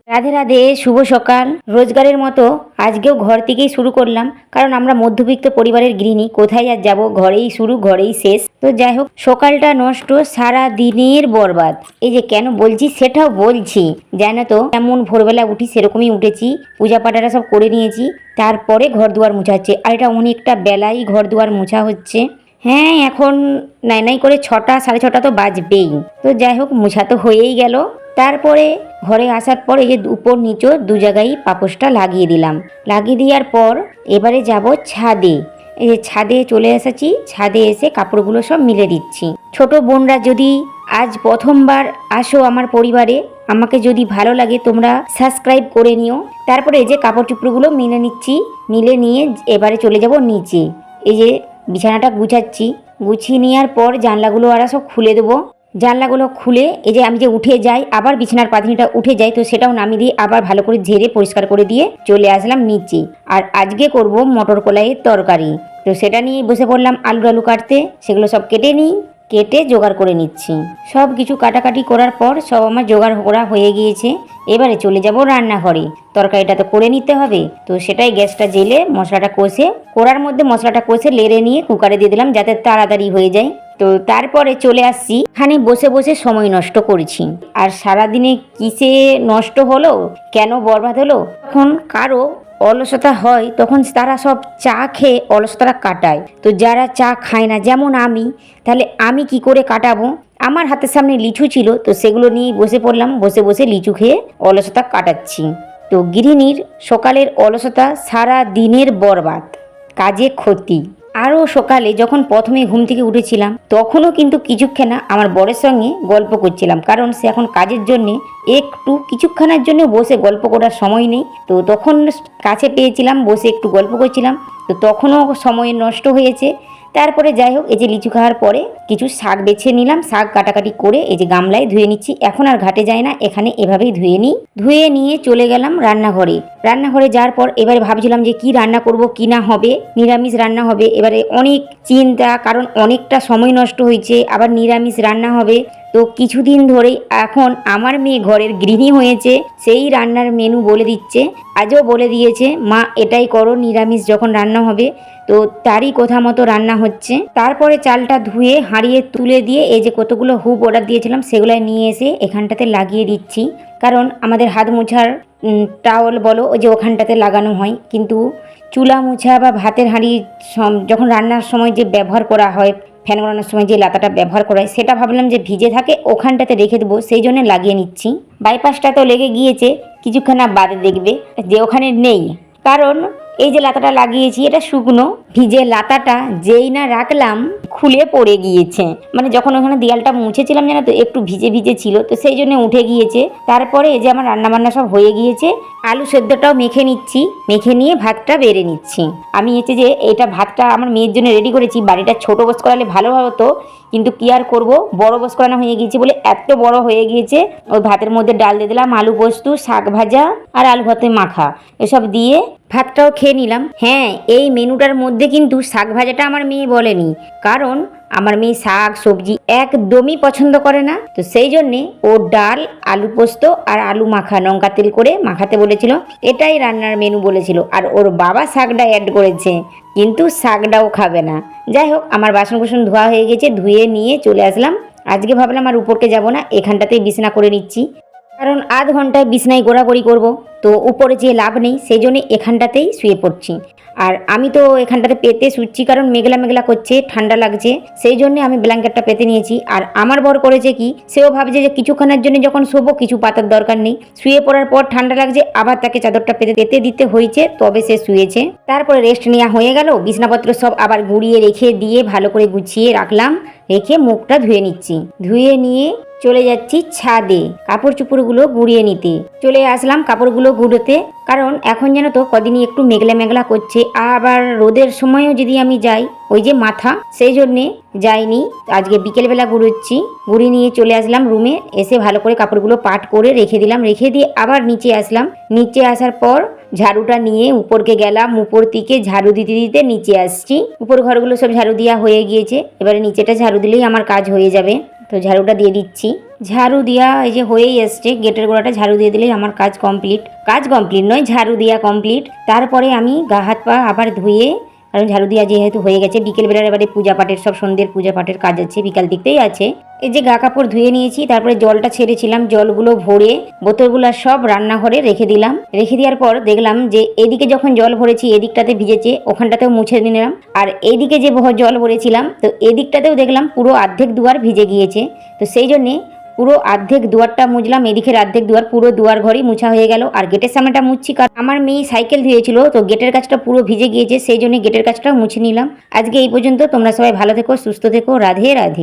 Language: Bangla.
রাধে রাধে, শুভ সকাল। রোজগারের মতো আজকেও ঘর থেকেই শুরু করলাম, কারণ আমরা মধ্যবিত্ত পরিবারের গৃহিণী, কোথায় আর যাব, ঘরেই শুরু ঘরেই শেষ। তো যাই হোক, সকালটা নষ্ট, সারা দিনের বরবাদ। এই যে কেন বলছি সেটাও বলছি, জানো তো এমন ভোরবেলা উঠি সেরকমই উঠেছি, পূজা পাঠাটা সব করে নিয়েছি, তারপরে ঘর দুয়ার মোছা হচ্ছে। আর এটা অনেকটা বেলাই ঘর দুয়ার মোছা হচ্ছে। হ্যাঁ, এখন নাই করে 6টা 6:30 তো বাজবেই। তো যাই হোক, মোছা তো হয়েই গেল। তারপরে ঘরে আসার পর এই যে উপর নিচে দু জায়গায় পাপোশটা লাগিয়ে দিলাম। লাগিয়ে দেওয়ার পর এবারে যাব ছাদে। এই যে ছাদে চলে এসেছি, ছাদে এসে কাপড়গুলো সব মিলে দিচ্ছি। ছোট বোনরা যদি আজ প্রথমবার আসো আমার পরিবারে, আমাকে যদি ভালো লাগে তোমরা সাবস্ক্রাইব করে নিও। তারপরে এই যে কাপড় চুপড়গুলো মিলে নিচ্ছি, মিলে নিয়ে এবারে চলে যাব নিচে। এই যে বিছানাটা গুছাচ্ছি, গুছিয়ে নেওয়ার পর জানলাগুলো আর সব খুলে দেবো। জানলাগুলো খুলে এই যে আমি যে উঠে যাই, আবার বিছানার পাতনিটা উঠে যাই, তো সেটাও নামিয়ে দিয়ে আবার ভালো করে ঝেড়ে পরিষ্কার করে দিয়ে চলে আসলাম নিচে। আর আজকে করব মটর কলাইয়ের তরকারি, তো সেটা নিয়ে বসে পড়লাম আলু কাটতে। সেগুলো সব কেটে জোগাড় করে নিচ্ছি। সব কিছু কাটাকাটি করার পর সব আমার জোগাড় করা হয়ে গিয়েছে। এবারে চলে যাব রান্নাঘরে, তরকারিটা তো করে নিতে হবে। তো সেটাই গ্যাসটা জেলে মশলাটা কষে, কড়ার মধ্যে মশলাটা কষে লেড়ে নিয়ে কুকারে দিয়ে দিলাম, যাতে তাড়াতাড়ি হয়ে যায়। তো তারপরে চলে আসছি, এখানে বসে বসে সময় নষ্ট করেছি। আর সারাদিনে কিসে নষ্ট হলো, কেন বরবাদ হলো, তখন কারো অলসতা হয় তখন তারা সব চা খেয়ে অলসতাটা কাটায়। তো যারা চা খায় না, যেমন আমি, তাহলে আমি কি করে কাটাবো? আমার হাতের সামনে লিচু ছিল, তো সেগুলো নিয়ে বসে পড়লাম, বসে বসে লিচু খেয়ে অলসতা কাটাচ্ছি। তো গৃহিণীর সকালের অলসতা সারা দিনের বরবাদ, কাজে ক্ষতি। আরও সকালে যখন প্রথমে ঘুম থেকে উঠেছিলাম, তখনও কিন্তু কিছুক্ষণ আমার বরের সঙ্গে গল্প করছিলাম, কারণ সে এখন কাজের জন্যে একটু কিছুক্ষণের জন্য বসে গল্প করার সময় নেই। তো তখন কাছে পেয়েছিলাম, বসে একটু গল্প করছিলাম, তো তখনও সময় নষ্ট হয়েছে। তারপরে যাই হোক, এই যে লিচু খাওয়ার পরে কিছু শাক বেছে নিলাম, শাক কাটাকাটি করে এই যে গামলায় ধুয়ে নিচ্ছি। এখন আর ঘাটে যায় না, এখানে এভাবেই ধুয়ে নিই। ধুয়ে নিয়ে চলে গেলাম রান্নাঘরে যাওয়ার পর এবারে ভাবছিলাম যে কি রান্না করব, কি না হবে। নিরামিষ রান্না হবে, এবারে অনেক চিন্তা, কারণ অনেকটা সময় নষ্ট হয়েছে, আবার নিরামিষ রান্না হবে। তো কিছুদিন ধরেই এখন আমার মেয়ে ঘরের গৃহিণী হয়েছে, সেই রান্নার মেনু বলে দিচ্ছে। আজও বলে দিয়েছে, মা এটাই করো নিরামিষ যখন রান্না হবে। তো তারই কথা মতো রান্না হচ্ছে। তারপরে চালটা ধুয়ে হাঁড়িয়ে তুলে দিয়ে এই যে কতগুলো হুপ অর্ডার দিয়েছিলাম, সেগুলো নিয়ে এসে এখানটাতে লাগিয়ে দিচ্ছি। কারণ আমাদের হাত মোছার টাওয়াল বলো, ওই যে ওখানটাতে লাগানো হয়, কিন্তু চুলা মোছা বা ভাতের হাঁড়ি যখন রান্নার সময় যে ব্যবহার করা হয়, ফ্যান গড়ানোর সময় যে লাতাটা ব্যবহার করা হয়, সেটা ভাবলাম যে ভিজে থাকে, ওখানটাতে রেখে দেবো, সেই জন্য লাগিয়ে নিচ্ছি। বাইপাসটা তো লেগে গিয়েছে, কিছুক্ষণ বাদে দেখবে যে ওখানে নেই, কারণ এই যে লাতাটা লাগিয়েছি এটা শুকনো, ভিজে লাতাটা যেই না রাখলাম খুলে পড়ে গিয়েছে। মানে যখন ওখানে দেয়ালটা মুছেছিলাম জানো তো, একটু ভিজে ভিজে ছিল, তো সেই জন্য উঠে গিয়েছে। তারপরে এই যে আমার রান্নাবান্না সব হয়ে গিয়েছে, আলু সেদ্ধটাও মেখে নিচ্ছি, মেখে নিয়ে ভাতটা বেড়ে নিচ্ছি। আমি হচ্ছে যে এটা ভাতটা আমার মেয়ের জন্য রেডি করেছি। বাড়িটা ছোট বস করালে ভালো হতো, কিন্তু কি আর করবো, বড় বস করানো হয়ে গিয়েছে বলে এত বড় হয়ে গিয়েছে। ওই ভাতের মধ্যে ডাল দিয়ে দিলাম, আলু পোস্ত, শাক ভাজা আর আলু ভাতে মাখা, এসব দিয়ে ভাতটাও খেয়ে নিলাম। হ্যাঁ, এই মেনুটার মধ্যে কিন্তু শাক ভাজাটা আমার মেয়ে বলেনি, কারণ আমার মেয়ে শাক সবজি একদমই পছন্দ করে না। তো সেই জন্যে ও ডাল, আলু পোস্ত আর আলু মাখা লঙ্কা তেল করে মাখাতে বলেছিল, এটাই রান্নার মেনু বলেছিল। আর ওর বাবা শাকটা অ্যাড করেছে, কিন্তু শাকটাও খাবে না। যাই হোক, আমার বাসন কুসন ধোয়া হয়ে গেছে, ধুয়ে নিয়ে চলে আসলাম। আজকে ভাবলাম আর উপরকে যাব না, এখানটাতেই বিছানা করে নিচ্ছি, কারণ আধ ঘন্টায় বিছনায় গোড়াগড়ি করব, তো উপরে যে লাভ নেই, সেই জন্য এখানটাতেই শুয়ে পড়ছি। আর আমি তো এখানটাতে পেতে শুচ্ছি, কারণ মেঘলা মেঘলা করছে, ঠান্ডা লাগছে, সেই জন্য আমি ব্ল্যাঙ্কেটটা পেতে নিয়েছি। আর আমার বর করেছে কি, সেও ভাবছে যে কিছুক্ষণের জন্য যখন শোবো কিছু পাতার দরকার নেই, শুয়ে পড়ার পর ঠান্ডা লাগছে, আবার তাকে চাদরটা পেতে দিতে হয়েছে, তবে সে শুয়েছে। তারপরে রেস্ট নেওয়া হয়ে গেল, বিছনাপত্র সব আবার গুড়িয়ে রেখে দিয়ে ভালো করে গুছিয়ে রাখলাম, রেখে মুখটা ধুয়ে নিচ্ছি। ধুয়ে নিয়ে চলে যাচ্ছি ছাদে কাপড় চুপড়গুলো গুড়িয়ে নিতে। চলে আসলাম কাপড়গুলো গুঁড়োতে, কারণ এখন যেন তো কদিনই একটু মেঘলা মেঘলা করছে, আবার রোদের সময়ও যদি আমি যাই, ওই যে মাথা, সেই জন্যে যাইনি। আজকে বিকেলবেলা গুঁড়োচ্ছি। গুঁড়ি নিয়ে চলে আসলাম রুমে, এসে ভালো করে কাপড়গুলো পাট করে রেখে দিলাম, রেখে দিয়ে আবার নিচে আসলাম। নিচে আসার পর ঝাড়ুটা নিয়ে উপরকে গেলাম, উপর থেকে ঝাড়ু দিতে দিতে নিচে আসছি। উপর ঘরগুলো সব ঝাড়ু দেওয়া হয়ে গিয়েছে, এবারে নিচেটা ঝাড়ু দিলেই আমার কাজ হয়ে যাবে। তো ঝাড়ুটা দিয়ে দিচ্ছি। ঝাড়ু দেওয়া এই যে হয়েই এসছে, গেটের গোড়াটা ঝাড়ু দিয়ে দিলেই আমার কাজ কমপ্লিট। কাজ কমপ্লিট নয়, ঝাড়ু দেওয়া কমপ্লিট। তারপরে আমি গা হাত পা আবার ধুয়ে, কারণ ঝাড়ু দেওয়া যেহেতু হয়ে গেছে, বিকেলবেলার এবারে পূজা পাঠের সব সন্ধ্যের পূজা পাঠের কাজ আছে, বিকাল দিকতেই আছে। এই যে গা কাপড় ধুয়ে নিয়েছি, তারপরে জলটা ছেড়েছিলাম, জলগুলো ভরে বোতলগুলো সব রান্নাঘরে রেখে দিলাম। রেখে দেওয়ার পর দেখলাম যে এদিকে যখন জল ভরেছি এদিকটাতে ভিজেছে, ওখানটাতেও মুছে নিলাম। আর এইদিকে যে জল ভরেছিলাম তো এদিকটাতেও দেখলাম পুরো অর্ধেক দুয়ার ভিজে গিয়েছে। তো সেই জন্যে পুরো অর্ধেক দুয়ারটা মুছলাম, এদিকের অর্ধেক দুয়ার, পুরো দুয়ার ঘরই মুছা হয়ে গেল। আর গেটের সামনেটা মুছছি, কারণ আমার মেয়ে সাইকেল ধুয়েছিল, তো গেটের কাজটা পুরো ভিজে গিয়েছে, সেই জন্য গেটের কাজটাও মুছে নিলাম। আজকে এই পর্যন্ত। তোমরা সবাই ভালো থেকো, সুস্থ থেকো। রাধে রাধে।